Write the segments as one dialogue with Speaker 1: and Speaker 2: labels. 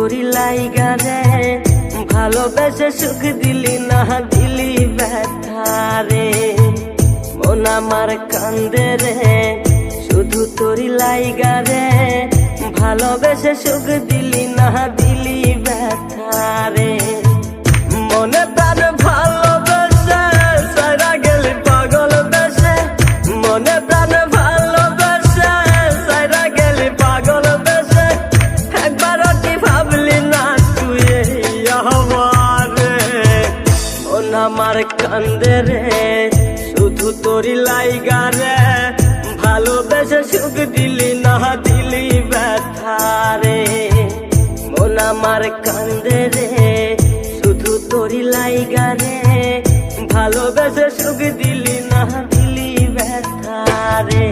Speaker 1: তোরি লাইগা রে ভালোবেসে সুখ দিলি না দিলি ব্যথা রে মন আমার কান্দে রে শুধু তোরি লাইগা রে ভালোবেসে সুখ দিলি না দিলি ব্যথা রে মনে প্রাণ ভালোবেসে সারা গেলি পাগল বেসে মনে প্রাণ ভালোবেসে সারা গেলি পাগল বেসে একবারও কি ভাবলি না তুই আমারে মন আমার কান্দে রে শুধু তোরি লাইগা রে ভালোবেসে সুখ দিলি না দিলি ব্যথা রে মন আমার কান্দে রে শুধু তোরি লাইগা রে ভালোবেসে সুখ দিলি না দিলি ব্যথা রে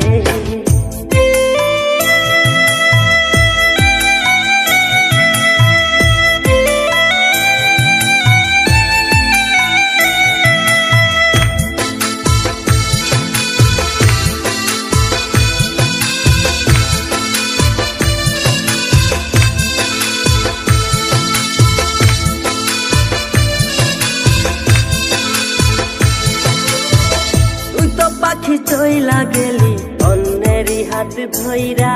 Speaker 1: পাখি চইলা গেলি অন্যেরই হাত ধইরা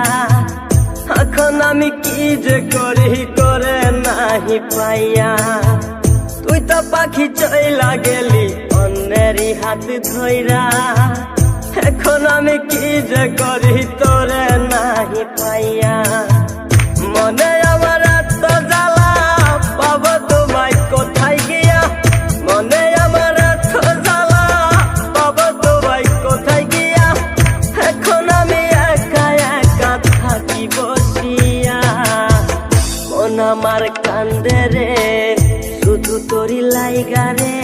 Speaker 1: এখন আমি কি যে করি করে নাহি পাইয়া তুই তো পাখি চইলা গেলি অন্যেরই হাত ধইরা এখন আমি কি যে করি তোরে নাহি পাইয়া মনে আমার এত জ্বালা পাবো তোমায় কোথায় গিয়া মনে আমার এত জ্বালা পাবো তোমায় কোথায় গিয়া এখন আমি একা একা থাকি বসিয়া মন আমার কান্দে রে শুধু তোরি লাইগা রে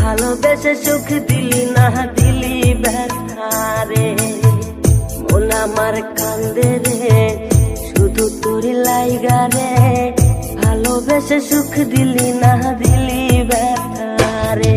Speaker 1: ভালোবেসে সুখ দিলি না দিলি ব্যথা রে মন আমার কান্দে রে শুধু তোরি লাইগা রে ভালোবেসে সুখ দিলি না দিলি ব্যথা রে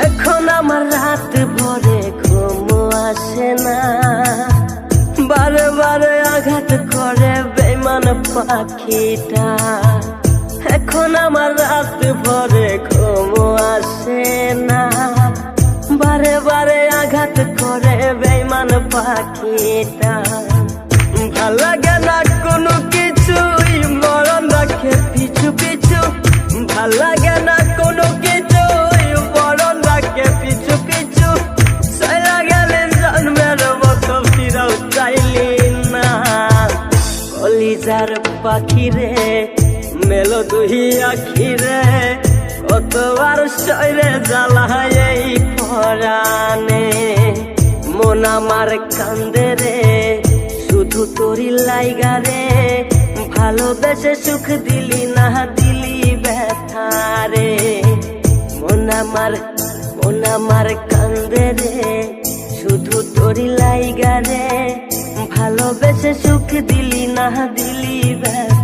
Speaker 1: এখন আমার রাত ভরে ঘুম আসে না বারে বারে আঘাত করে বেঈমান পাখিটা এখন আমার রাত ভরে ঘুম আসে না বারে বারে আঘাত করে বেঈমান পাখিটা ভাল লাগে না কোনো কিছুই মরণ রাখে পিছু পিছু ভাল লাগে না কোনো কিছু মরণ রাখে পিছু পিছু সারা গেলে জন্মের মতো ফিরাও চাইলি না কলিজার পাখি রে মেলো দুই আখি রে কতবার শরীরে জ্বালায় এই পরাণে মন আমার কান্দে রে শুধু তোরি লাইগা রে ভালোবেসে সুখ দিলি না দিলি ব্যথা রে মন আমার কান্দে রে শুধু তোরি লাইগা রে ভালোবেসে সুখ দিলি না দিলি ব্যথা